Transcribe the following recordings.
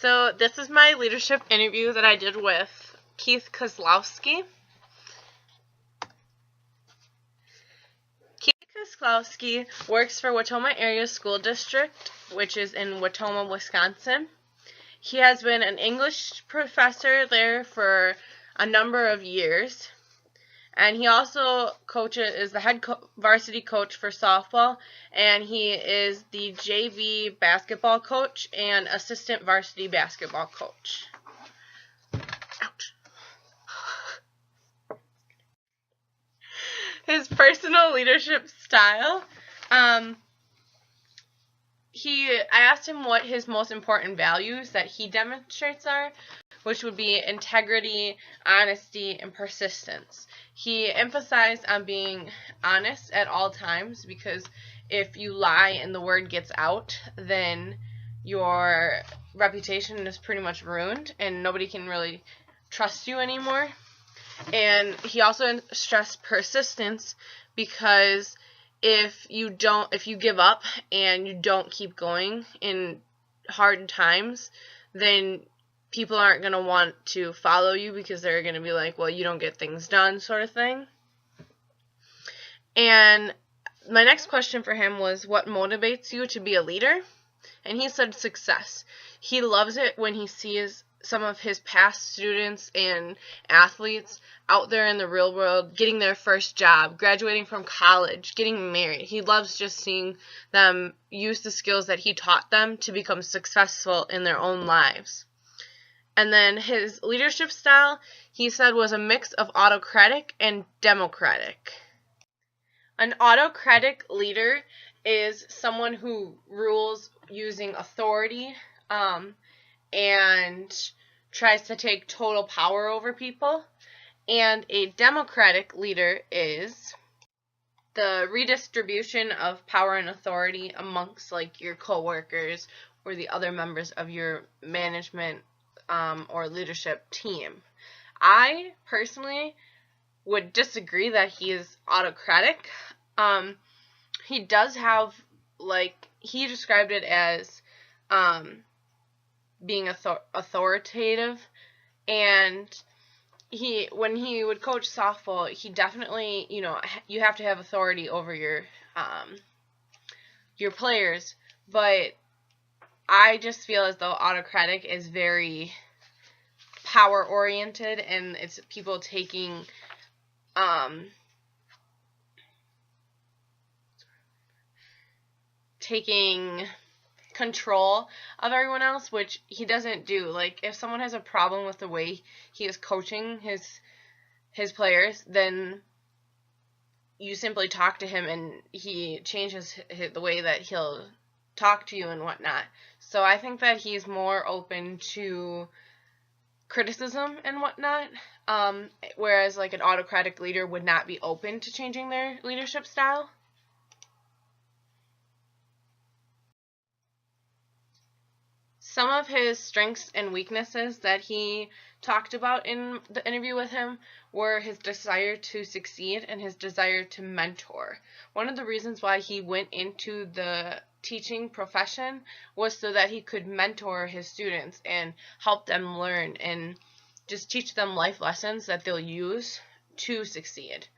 So this is my leadership interview that I did with Keith Kozlowski. Keith Kozlowski works for Wautoma Area School District, which is in Wautoma, Wisconsin. He has been an English professor there for a number of years. And he also is the head varsity coach for softball, and he is the JV basketball coach and assistant varsity basketball coach. Ouch. His personal leadership style, I asked him what his most important values that he demonstrates are, which would be integrity, honesty, and persistence. He emphasized on being honest at all times, because if you lie and the word gets out, then your reputation is pretty much ruined and nobody can really trust you anymore. And he also stressed persistence, because if you give up and you don't keep going in hard times, then people aren't going to want to follow you, because they're going to be like, well, you don't get things done, sort of thing. And my next question for him was, what motivates you to be a leader? And he said success. He loves it when he sees some of his past students and athletes out there in the real world getting their first job, graduating from college, getting married. He loves just seeing them use the skills that he taught them to become successful in their own lives. And then his leadership style, he said, was a mix of autocratic and democratic. An autocratic leader is someone who rules using authority and tries to take total power over people. And a democratic leader is the redistribution of power and authority amongst like your coworkers or the other members of your management or leadership team. I personally would disagree that he is autocratic. He does have, he described it as being authoritative, and when he would coach softball, he definitely, you have to have authority over your players, but I just feel as though autocratic is very power-oriented, and it's people taking control of everyone else, which he doesn't do. Like, if someone has a problem with the way he is coaching his players, then you simply talk to him and he changes the way that he'll talk to you and whatnot. So I think that he's more open to criticism and whatnot, whereas like an autocratic leader would not be open to changing their leadership style. Some of his strengths and weaknesses that he talked about in the interview with him were his desire to succeed and his desire to mentor. One of the reasons why he went into the teaching profession was so that he could mentor his students and help them learn and just teach them life lessons that they'll use to succeed.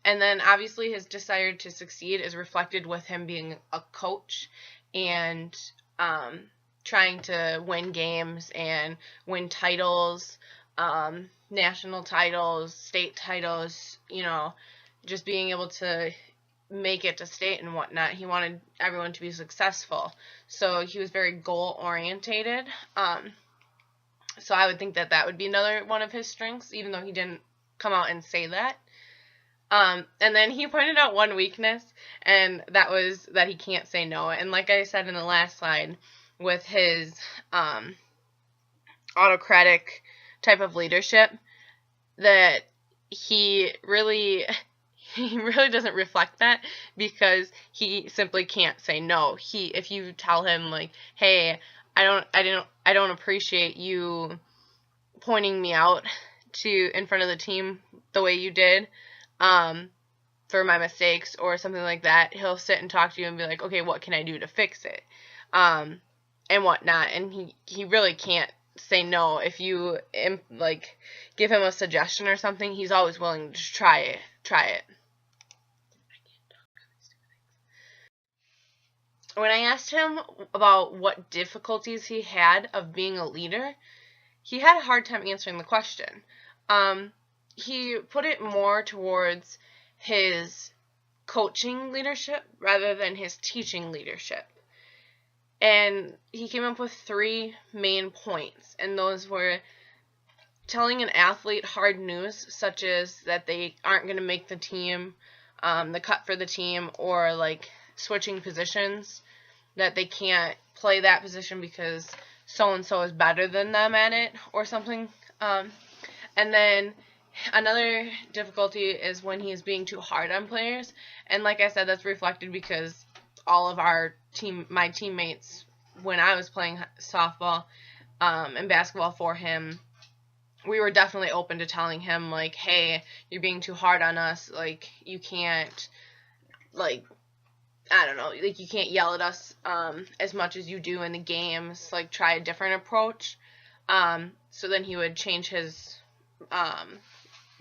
And then obviously his desire to succeed is reflected with him being a coach and trying to win games and win titles, national titles, state titles, just being able to make it to state and whatnot. He wanted everyone to be successful. So he was very goal-orientated. So I would think that would be another one of his strengths, even though he didn't come out and say that. And then he pointed out one weakness, and that was that he can't say no. And like I said in the last slide, with his autocratic type of leadership, that he really doesn't reflect that, because he simply can't say no. If you tell him like, hey, I don't appreciate you pointing me out in front of the team the way you did for my mistakes or something like that, he'll sit and talk to you and be like, okay, what can I do to fix it? and whatnot, and he really can't say no. If you like give him a suggestion or something, he's always willing to try it. When I asked him about what difficulties he had of being a leader, he had a hard time answering the question. He put it more towards his coaching leadership rather than his teaching leadership. And he came up with 3 main points, and those were telling an athlete hard news, such as that they aren't going to make the team, the cut for the team, or like switching positions, that they can't play that position because so-and-so is better than them at it, or something. And then another difficulty is when he's being too hard on players, and like I said, that's reflected because all of my teammates, when I was playing softball and basketball for him, we were definitely open to telling him, like, hey, you're being too hard on us, like, you can't, like, I don't know, like, you can't yell at us as much as you do in the games, like, try a different approach. So then he would change his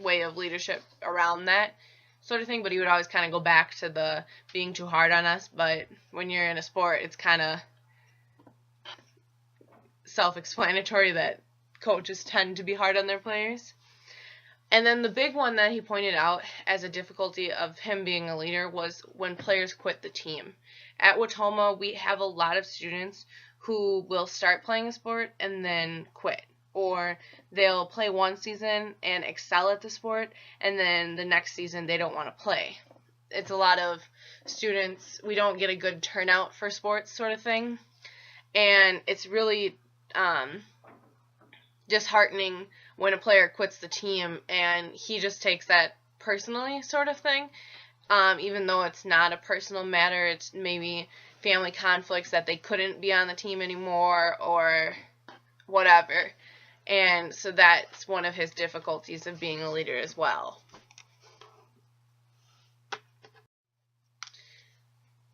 way of leadership around that sort of thing, but he would always kind of go back to the being too hard on us. But when you're in a sport, it's kind of self-explanatory that coaches tend to be hard on their players. And then the big one that he pointed out as a difficulty of him being a leader was when players quit the team. At Wautoma, we have a lot of students who will start playing a sport and then quit. Or they'll play one season and excel at the sport, and then the next season they don't want to play. It's a lot of students, we don't get a good turnout for sports sort of thing. And it's really disheartening when a player quits the team and he just takes that personally sort of thing. Even though it's not a personal matter, it's maybe family conflicts that they couldn't be on the team anymore or whatever. And so that's one of his difficulties of being a leader as well.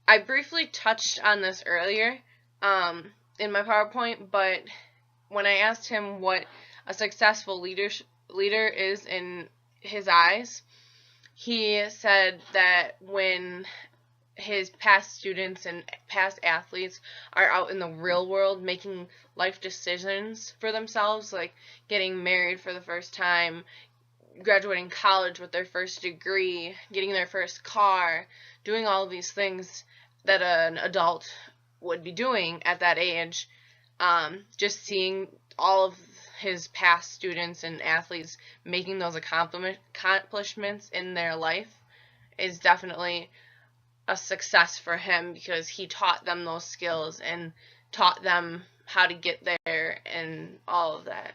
I briefly touched on this earlier in my PowerPoint, but when I asked him what a successful leader is in his eyes, he said that when his past students and past athletes are out in the real world making life decisions for themselves, like getting married for the first time, graduating college with their first degree, getting their first car, doing all of these things that an adult would be doing at that age, just seeing all of his past students and athletes making those accomplishments in their life is definitely a success for him, because he taught them those skills and taught them how to get there and all of that.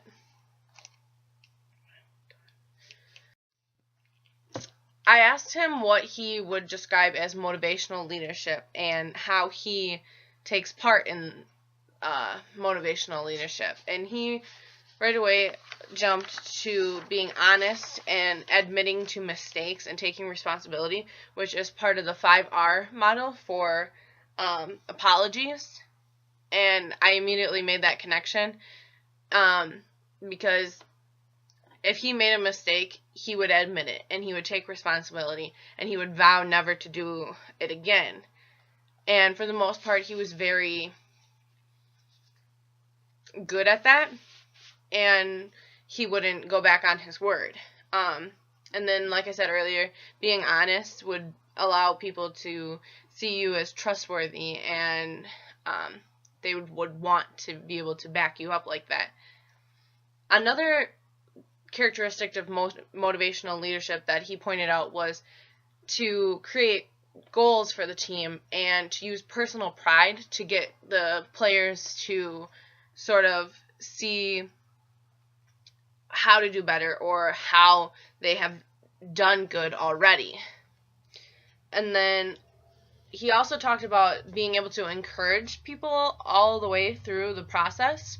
I asked him what he would describe as motivational leadership and how he takes part in motivational leadership, and he right away jumped to being honest and admitting to mistakes and taking responsibility, which is part of the 5R model for apologies. And I immediately made that connection because if he made a mistake, he would admit it and he would take responsibility and he would vow never to do it again. And for the most part, he was very good at that, and he wouldn't go back on his word. And then, like I said earlier, being honest would allow people to see you as trustworthy, and they would want to be able to back you up like that. Another characteristic of motivational leadership that he pointed out was to create goals for the team and to use personal pride to get the players to sort of see how to do better or how they have done good already. And then he also talked about being able to encourage people all the way through the process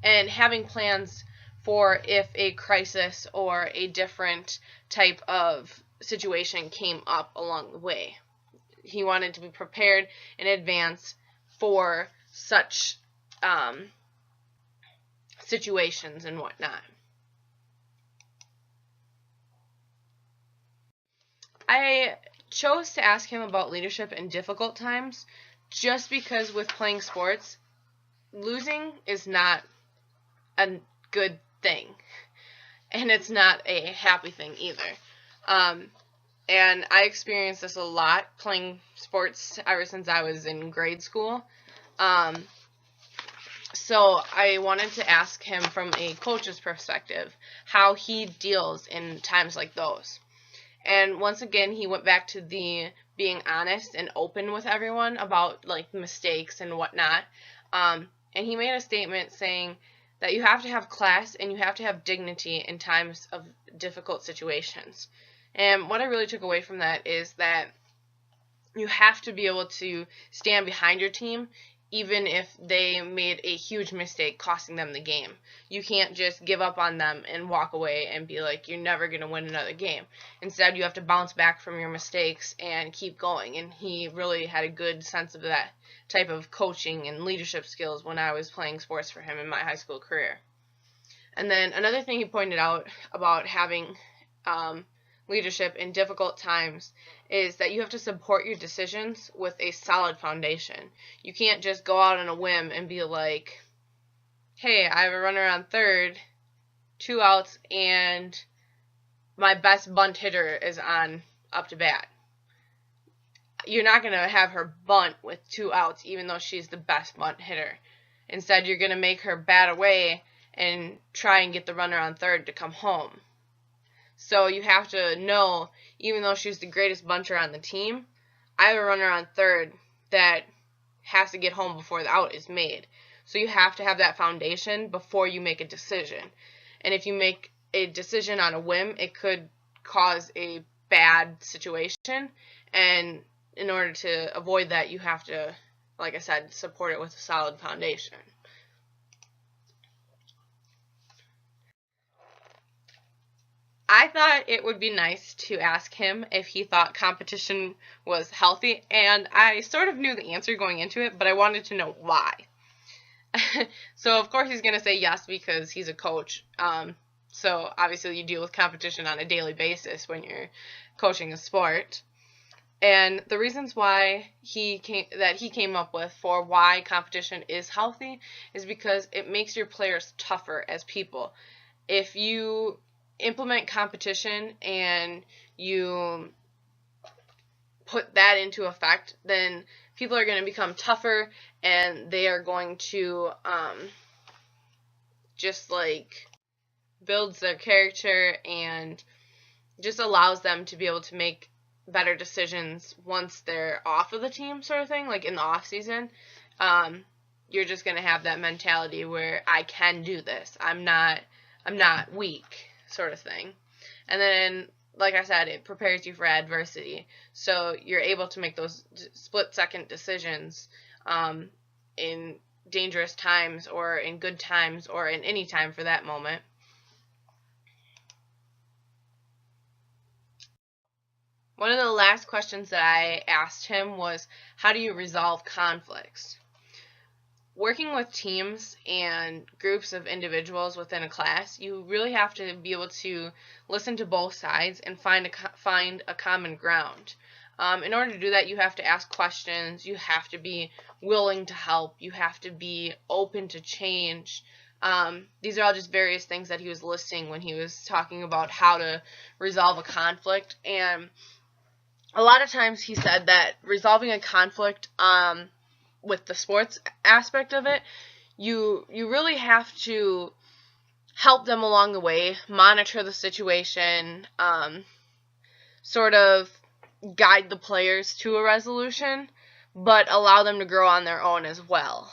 and having plans for if a crisis or a different type of situation came up along the way. He wanted to be prepared in advance for such situations and whatnot. I chose to ask him about leadership in difficult times just because with playing sports, losing is not a good thing. And it's not a happy thing either. And I experienced this a lot playing sports ever since I was in grade school. So I wanted to ask him from a coach's perspective how he deals in times like those. And once again, he went back to the being honest and open with everyone about like mistakes and whatnot. And he made a statement saying that you have to have class and you have to have dignity in times of difficult situations. And what I really took away from that is that you have to be able to stand behind your team even if they made a huge mistake costing them the game. You can't just give up on them and walk away and be like, you're never going to win another game. Instead, you have to bounce back from your mistakes and keep going. And he really had a good sense of that type of coaching and leadership skills when I was playing sports for him in my high school career. And then another thing he pointed out about having leadership in difficult times is that you have to support your decisions with a solid foundation. You can't just go out on a whim and be like, hey, I have a runner on third, 2 outs, and my best bunt hitter is on up to bat. You're not going to have her bunt with 2 outs even though she's the best bunt hitter. Instead, you're going to make her bat away and try and get the runner on third to come home. So you have to know, even though she's the greatest bunter on the team, I have a runner on third that has to get home before the out is made. So you have to have that foundation before you make a decision. And if you make a decision on a whim, it could cause a bad situation. And in order to avoid that, you have to, like I said, support it with a solid foundation. I thought it would be nice to ask him if he thought competition was healthy, and I sort of knew the answer going into it, but I wanted to know why. So, of course, he's going to say yes because he's a coach. So, obviously, you deal with competition on a daily basis when you're coaching a sport. And the reasons why he came up with for why competition is healthy is because it makes your players tougher as people. If you implement competition and you put that into effect, then people are going to become tougher and they are going to just like builds their character and just allows them to be able to make better decisions once they're off of the team, sort of thing, like in the off season. You're just going to have that mentality where I can do this. I'm not weak, sort of thing. And then, like I said, it prepares you for adversity. So you're able to make those split-second decisions in dangerous times or in good times or in any time for that moment. One of the last questions that I asked him was, how do you resolve conflicts? Working with teams and groups of individuals within a class, you really have to be able to listen to both sides and find a common ground. In order to do that, you have to ask questions, you have to be willing to help, you have to be open to change. These are all just various things that he was listing when he was talking about how to resolve a conflict. And a lot of times he said that resolving a conflict with the sports aspect of it, you really have to help them along the way, monitor the situation, sort of guide the players to a resolution, but allow them to grow on their own as well.